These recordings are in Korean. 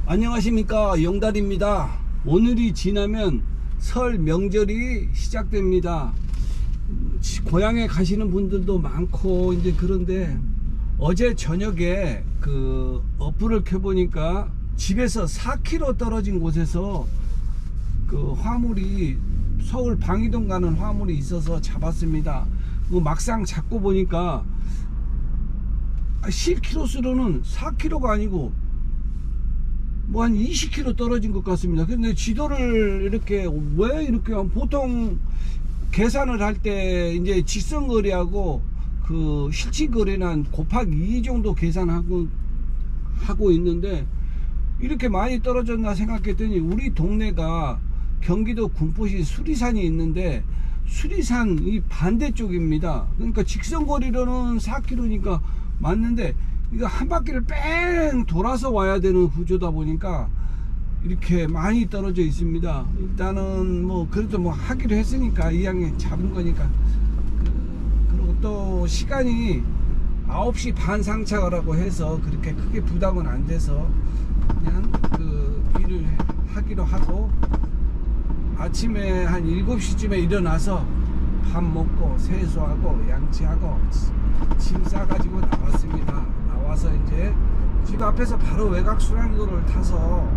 안녕하십니까, 영달입니다. 오늘이 지나면 설 명절이 시작됩니다. 고향에 가시는 분들도 많고 이제 그런데 어제 저녁에 그 어플을 켜보니까 집에서 4km 떨어진 곳에서 그 화물이 서울 방이동 가는 화물이 있어서 잡았습니다. 그 막상 잡고 보니까 10km수로는 4km가 아니고 뭐 한 20km 떨어진 것 같습니다. 근데 지도를 이렇게 왜 이렇게 보통 계산을 할 때 이제 직선거리하고 그 실질거리는 곱하기 2 정도 계산하고 있는데 이렇게 많이 떨어졌나 생각했더니 우리 동네가 경기도 군포시 수리산이 있는데 수리산 이 반대쪽입니다. 그러니까 직선거리로는 4km니까 맞는데 이거 한 바퀴를 뺑 돌아서 와야 되는 구조다 보니까 이렇게 많이 떨어져 있습니다. 일단은 뭐 그래도 뭐 하기로 했으니까 이왕에 잡은 거니까 그리고 또 시간이 9시 반 상차라고 해서 그렇게 크게 부담은 안 돼서 그냥 그 일을 하기로 하고 아침에 한 7시쯤에 일어나서 밥 먹고 세수하고 양치하고 짐 싸가지고 나왔습니다. 나와서 이제 집 앞에서 바로 외곽 순환도로를 타서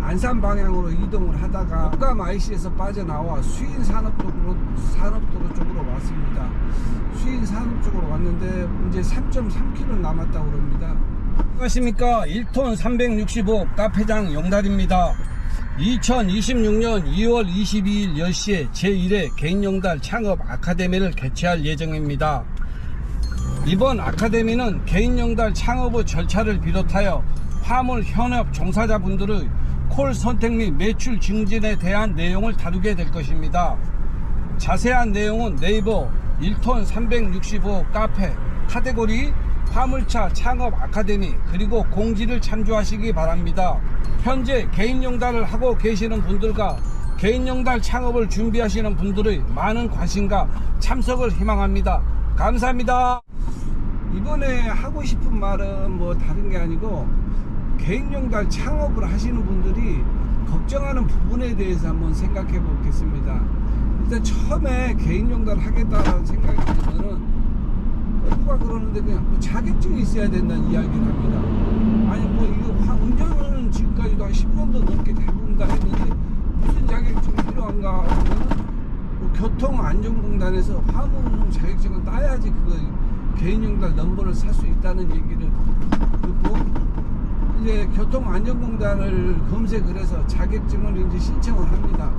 안산 방향으로 이동을 하다가 목감 IC에서 빠져나와 수인 산업도로 쪽으로 왔습니다. 수인 산업 쪽으로 왔는데 이제 3.3km 남았다고 그럽니다. 안녕하십니까, 1톤 365 카페장 영달입니다. 2026년 2월 22일 10시에 제1회 개인영달 창업 아카데미를 개최할 예정입니다. 이번 아카데미는 개인영달 창업의 절차를 비롯하여 화물 현업 종사자분들의 콜 선택 및 매출 증진에 대한 내용을 다루게 될 것입니다. 자세한 내용은 네이버 1톤 365 카페 카테고리 화물차 창업 아카데미 그리고 공지를 참조하시기 바랍니다. 현재 개인영달을 하고 계시는 분들과 개인영달 창업을 준비하시는 분들의 많은 관심과 참석을 희망합니다. 감사합니다. 이번에 하고 싶은 말은 뭐 다른 게 아니고 개인영달 창업을 하시는 분들이 걱정하는 부분에 대해서 한번 생각해 보겠습니다. 일단 처음에 개인영달 하겠다라는 생각이 들면은 누가 그러는데 그냥 뭐 자격증이 있어야 된다는 이야기를 합니다. 아니 뭐 이거 운전은 지금까지도 한 10년도 넘게 대부분 다 했는데 무슨 자격증이 필요한가 하면 뭐 교통안전공단에서 화물운송 자격증을 따야지 그거 개인영달 넘버를 살 수 있다는 얘기를 듣고 이제 교통안전공단을 검색을 해서 자격증을 이제 신청을 합니다.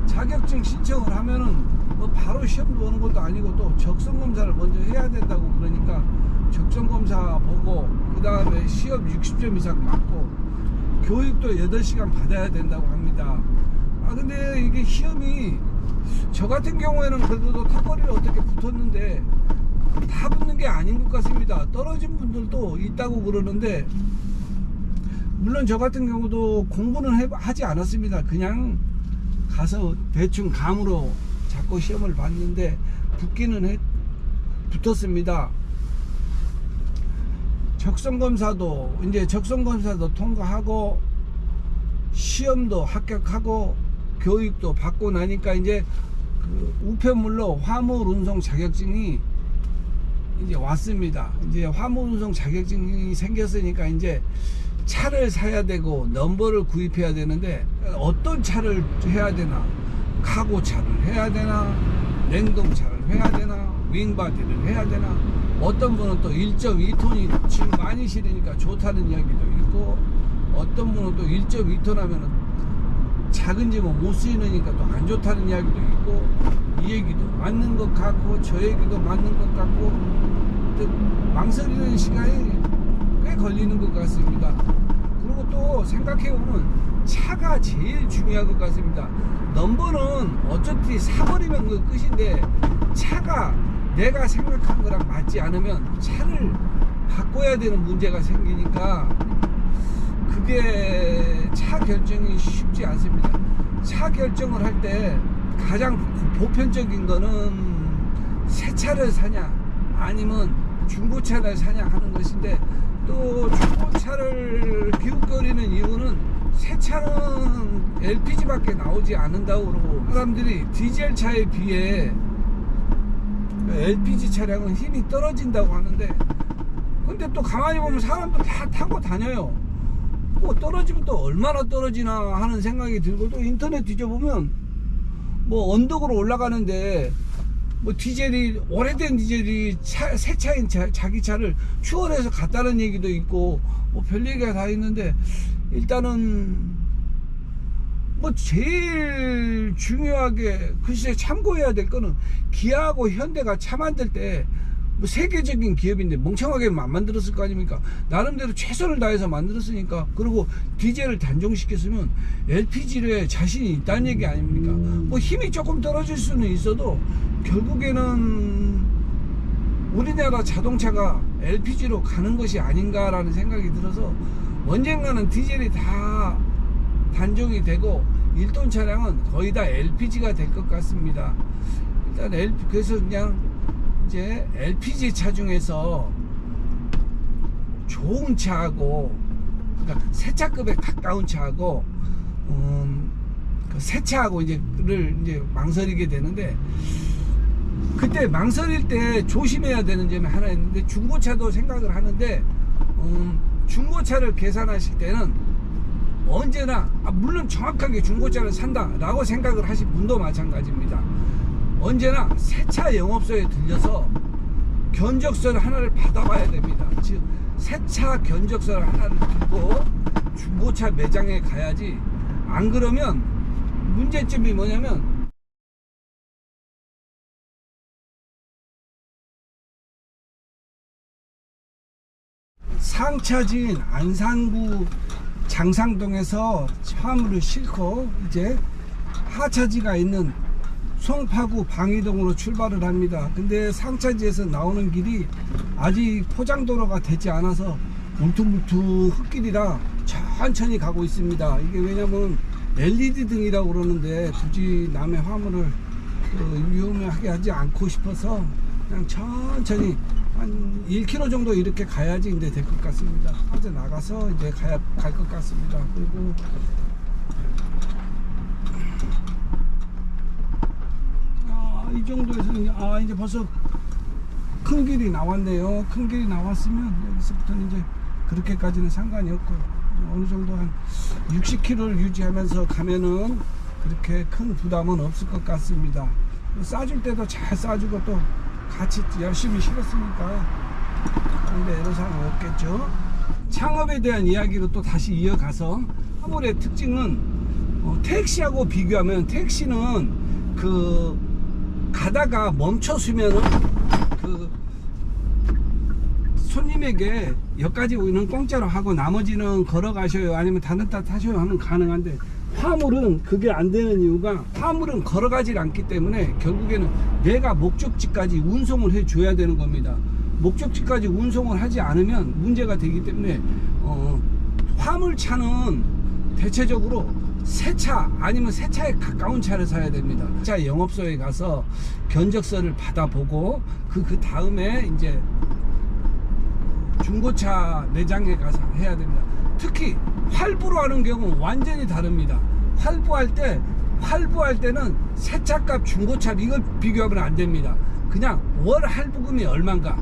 자격증 신청을 하면은 뭐 바로 시험 보는 것도 아니고 또 적성검사를 먼저 해야 된다고 그러니까 적성검사 보고 그 다음에 시험 60점 이상 맞고 교육도 8시간 받아야 된다고 합니다. 근데 이게 시험이 저 같은 경우에는 그래도 턱걸이를 어떻게 붙었는데 다 붙는 게 아닌 것 같습니다. 떨어진 분들도 있다고 그러는데 물론 저 같은 경우도 공부는 하지 않았습니다. 그냥 가서 대충 감으로 자꾸 시험을 봤는데 붙었습니다. 적성검사도 통과하고 시험도 합격하고 교육도 받고 나니까 이제 그 우편물로 화물운송 자격증이 이제 왔습니다. 이제 화물운송 자격증이 생겼으니까 이제 차를 사야 되고 넘버를 구입해야 되는데 어떤 차를 해야 되나, 카고차를 해야 되나, 냉동차를 해야 되나, 윙바디를 해야 되나, 어떤 분은 또 1.2톤이 지금 많이 실으니까 좋다는 이야기도 있고 어떤 분은 또 1.2톤 하면은 작은 집은 못 쓰이니까 또 안 좋다는 이야기도 있고 이 얘기도 맞는 것 같고 저 얘기도 맞는 것 같고 망설이는 시간이 꽤 걸리는 것 같습니다. 그리고 또 생각해보면 차가 제일 중요한 것 같습니다. 넘버는 어차피 사버리면 그 끝인데 차가 내가 생각한 거랑 맞지 않으면 차를 바꿔야 되는 문제가 생기니까 그게 차 결정이 쉽지 않습니다. 차 결정을 할 때 가장 보편적인 거는 새 차를 사냐 아니면 중고차를 사냐 하는 것인데, 또 중고차를 기웃거리는 이유는 새 차는 LPG밖에 나오지 않는다고 그러고, 사람들이 디젤 차에 비해 LPG 차량은 힘이 떨어진다고 하는데, 근데 또 가만히 보면 사람들 다 타고 다녀요. 뭐 떨어지면 또 얼마나 떨어지나 하는 생각이 들고, 또 인터넷 뒤져보면 뭐 언덕으로 올라가는데 뭐 디젤이, 오래된 디젤이 새 차인 자기 차를 추월해서 갔다는 얘기도 있고, 뭐 별 얘기가 다 있는데, 일단은 뭐 제일 중요하게 글쎄 참고해야 될 거는, 기아하고 현대가 차 만들 때 뭐 세계적인 기업인데 멍청하게는 안 만들었을 거 아닙니까? 나름대로 최선을 다해서 만들었으니까. 그리고 디젤을 단종시켰으면 LPG에 자신이 있다는 얘기 아닙니까? 뭐 힘이 조금 떨어질 수는 있어도 결국에는 우리나라 자동차가 LPG로 가는 것이 아닌가라는 생각이 들어서, 언젠가는 디젤이 다 단종이 되고 1톤 차량은 거의 다 LPG가 될 것 같습니다. 일단 그래서 그냥 이제 LPG 차 중에서 좋은 차하고, 그러니까 새 차급에 가까운 차하고, 그 새 차하고 이제 망설이게 되는데, 그때 망설일 때 조심해야 되는 점이 하나 있는데, 중고차도 생각을 하는데, 중고차를 계산하실 때는 언제나, 물론 정확하게 중고차를 산다 라고 생각을 하신 분도 마찬가지입니다. 언제나 새차 영업소에 들려서 견적서를 하나를 받아봐야 됩니다. 즉 새차 견적서를 하나를 들고 중고차 매장에 가야지, 안 그러면 문제점이 뭐냐면, 상차지인 안산구 장상동에서 화물을 싣고 이제 하차지가 있는 송파구 방이동으로 출발을 합니다. 근데 상차지에서 나오는 길이 아직 포장도로가 되지 않아서 울퉁불퉁 흙길이라 천천히 가고 있습니다. 이게 왜냐면 LED 등이라고 그러는데, 굳이 남의 화물을 위험하게 하지 않고 싶어서 그냥 천천히 한 1km 정도 이렇게 가야지 이제 될 것 같습니다. 이제 나가서 이제 갈 것 같습니다. 그리고 이 정도에서 이제 벌써 큰 길이 나왔네요. 큰 길이 나왔으면 여기서부터는 이제 그렇게까지는 상관이 없고요. 어느 정도 한 60km를 유지하면서 가면은 그렇게 큰 부담은 없을 것 같습니다. 싸줄 때도 잘 싸주고, 또 같이 열심히 실었으니까 근데 애로사항 없겠죠. 창업에 대한 이야기로 또 다시 이어가서, 화물의 특징은 택시하고 비교하면, 택시는 가다가 멈춰서면은 손님에게 여기까지 오는 공짜로 하고 나머지는 걸어가셔요, 아니면 다른 데 타셔요 하면 가능한데, 화물은 그게 안 되는 이유가, 화물은 걸어가질 않기 때문에 결국에는 내가 목적지까지 운송을 해 줘야 되는 겁니다. 목적지까지 운송을 하지 않으면 문제가 되기 때문에, 화물차는 대체적으로 새 차 아니면 새 차에 가까운 차를 사야 됩니다. 차 영업소에 가서 견적서를 받아보고, 그 다음에 이제 중고차 매장에 가서 해야 됩니다. 특히 활부로 하는 경우는 완전히 다릅니다. 활부할 때는 새 차값 중고차 이걸 비교하면 안 됩니다. 그냥 월 할부금이 얼마인가.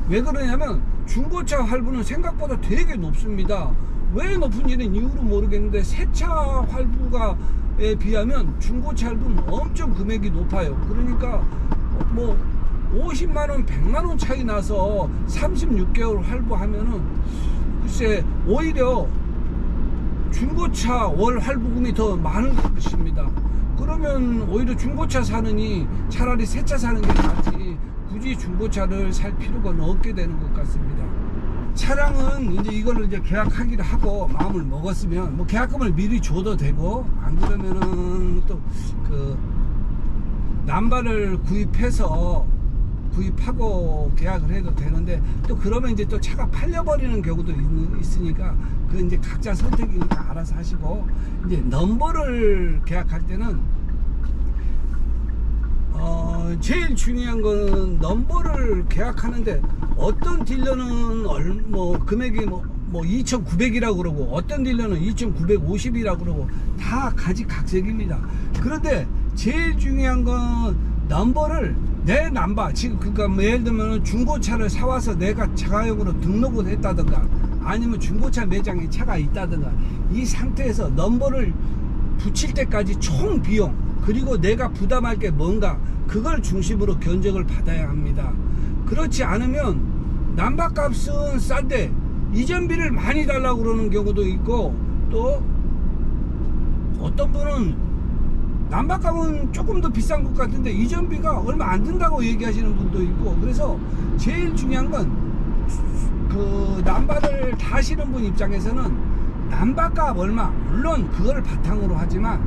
왜 그러냐면 중고차 할부는 생각보다 되게 높습니다. 왜 높은지는 이유를 모르겠는데, 새차 할부가에 비하면 중고차 할부는 엄청 금액이 높아요. 그러니까 뭐 50만원 100만원 차이 나서 36개월 할부하면은, 글쎄 오히려 중고차 월 할부금이 더 많은 것입니다. 그러면 오히려 중고차 사느니 차라리 새차 사는 게 낫지, 굳이 중고차를 살 필요가 없게 되는 것 같습니다. 차량은 이제 이걸로 이제 계약하기로 하고 마음을 먹었으면 뭐 계약금을 미리 줘도 되고, 안 그러면은 또 남발을 구입하고 계약을 해도 되는데, 또 그러면 이제 또 차가 팔려버리는 경우도 있으니까 그 이제 각자 선택이니까 알아서 하시고, 이제 넘버를 계약할 때는 제일 중요한 거는 넘버를 계약하는데 어떤 딜러는 뭐 금액이 뭐 2,900이라고 그러고 어떤 딜러는 2,950이라고 그러고 다 가지각색입니다. 그런데 제일 중요한 건 넘버를 내 남바 지금 그러니까 뭐 예를 들면 중고차를 사와서 내가 자가용으로 등록을 했다든가 아니면 중고차 매장에 차가 있다든가 이 상태에서 넘버를 붙일 때까지 총 비용 그리고 내가 부담할 게 뭔가 그걸 중심으로 견적을 받아야 합니다. 그렇지 않으면 남바값은 싼데 이전비를 많이 달라고 그러는 경우도 있고 또 어떤 분은 남바값은 조금 더 비싼 것 같은데 이전비가 얼마 안 든다고 얘기하시는 분도 있고 그래서 제일 중요한 건 그 남바를 타시는 분 입장에서는 남바값 얼마 물론 그걸 바탕으로 하지만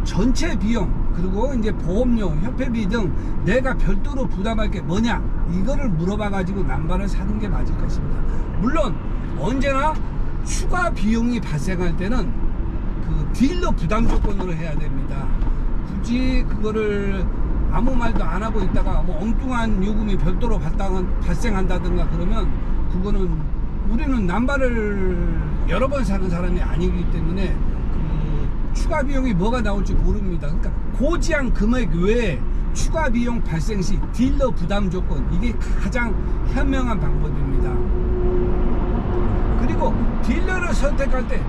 전체 비용 그리고 이제 보험료 협회비 등 내가 별도로 부담할 게 뭐냐 이거를 물어봐 가지고 남바를 사는 게 맞을 것입니다. 물론 언제나 추가 비용이 발생할 때는 그 딜러 부담 조건으로 해야 됩니다. 굳이 그거를 아무 말도 안 하고 있다가 뭐 엉뚱한 요금이 별도로 발생한다든가 그러면 그거는 우리는 남바를 여러 번 사는 사람이 아니기 때문에 그 추가 비용이 뭐가 나올지 모릅니다. 그러니까 고지한 금액 외에 추가 비용 발생 시 딜러 부담 조건 이게 가장 현명한 방법입니다. 그리고 딜러를 선택할 때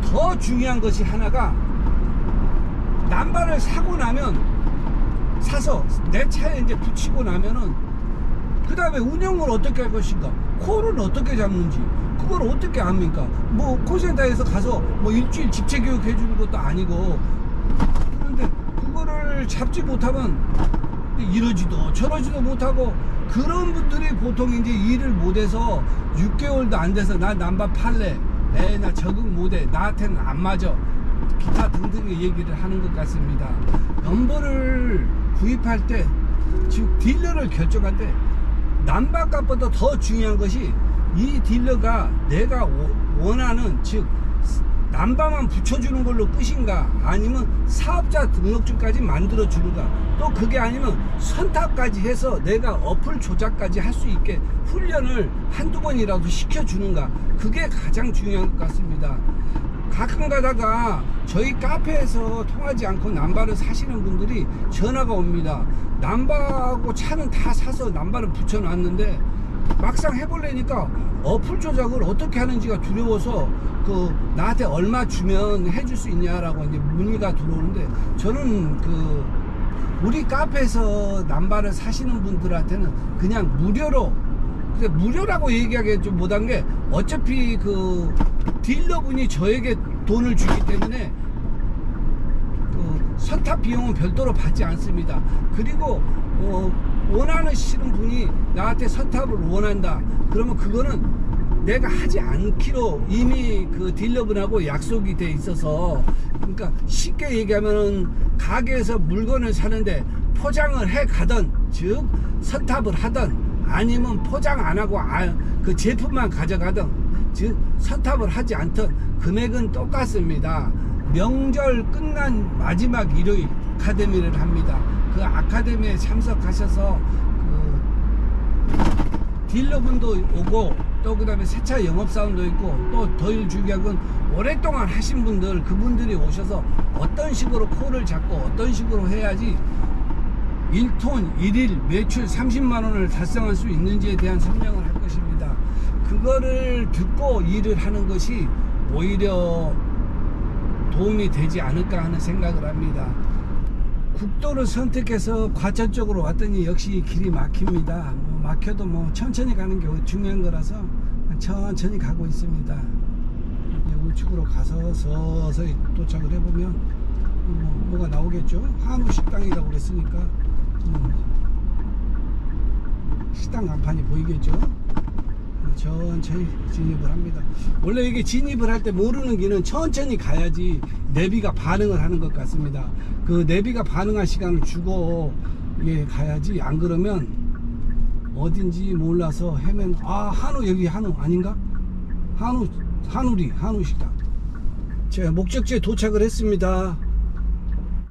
더 중요한 것이 하나가 남바를 사고 나면 사서 내 차에 이제 붙이고 나면은 그 다음에 운영을 어떻게 할 것인가 콜은 어떻게 잡는지 그걸 어떻게 합니까? 뭐 콜센터에서 가서 뭐 일주일 집체 교육 해주는 것도 아니고 그런데 그거를 잡지 못하면 이러지도 저러지도 못하고 그런 분들이 보통 이제 일을 못해서 6개월도 안 돼서 나 남바 팔래 나 적응 못해 나한테는 안 맞아 기타 등등의 얘기를 하는 것 같습니다. 넘버를 구입할 때 즉 딜러를 결정할 때 남바값보다 더 중요한 것이 이 딜러가 내가 원하는 즉 남바만 붙여주는 걸로 끝인가 아니면 사업자 등록증까지 만들어 주는가 또 그게 아니면 선탑까지 해서 내가 어플 조작까지 할 수 있게 훈련을 한두 번이라도 시켜주는가 그게 가장 중요한 것 같습니다. 가끔 가다가 저희 카페에서 통하지 않고 남바를 사시는 분들이 전화가 옵니다. 남바하고 차는 다 사서 남바를 붙여놨는데 막상 해보려니까 어플 조작을 어떻게 하는지가 두려워서 그 나한테 얼마 주면 해줄 수 있냐라고 이제 문의가 들어오는데 저는 그 우리 카페에서 남바를 사시는 분들한테는 그냥 무료로 무료라고 얘기하기 좀 못한 게 어차피 그 딜러분이 저에게 돈을 주기 때문에 그 선탑 비용은 별도로 받지 않습니다. 그리고 원하시는 분이 나한테 선탑을 원한다 그러면 그거는 내가 하지 않기로 이미 그 딜러분하고 약속이 돼 있어서 그러니까 쉽게 얘기하면은 가게에서 물건을 사는데 포장을 해 가든 즉 선탑을 하든 아니면 포장 안 하고 그 제품만 가져가든 즉 선탑을 하지 않든 금액은 똑같습니다. 명절 끝난 마지막 일요일 아카데미를 합니다. 그 아카데미에 참석하셔서 그 딜러분도 오고 또 그 다음에 세차 영업사원도 있고 또 더 중요한 건 오랫동안 하신 분들 그분들이 오셔서 어떤 식으로 콜을 잡고 어떤 식으로 해야지 1톤 1일 매출 30만원을 달성할 수 있는지에 대한 설명을 할 것입니다. 그거를 듣고 일을 하는 것이 오히려 도움이 되지 않을까 하는 생각을 합니다. 국도를 선택해서 과천 쪽으로 왔더니 역시 길이 막힙니다. 막혀도 뭐 천천히 가는 게 중요한 거라서 천천히 가고 있습니다. 우측으로 가서 서서히 도착을 해보면 뭐가 나오겠죠. 한우 식당이라고 그랬으니까 식당 간판이 보이겠죠. 천천히 진입을 합니다. 원래 이게 진입을 할 때 모르는 길은 천천히 가야지 내비가 반응을 하는 것 같습니다. 그 내비가 반응할 시간을 주고 가야지 안 그러면 어딘지 몰라서 헤맨 한우 여기 한우 아닌가? 한우 식당 제 목적지에 도착을 했습니다.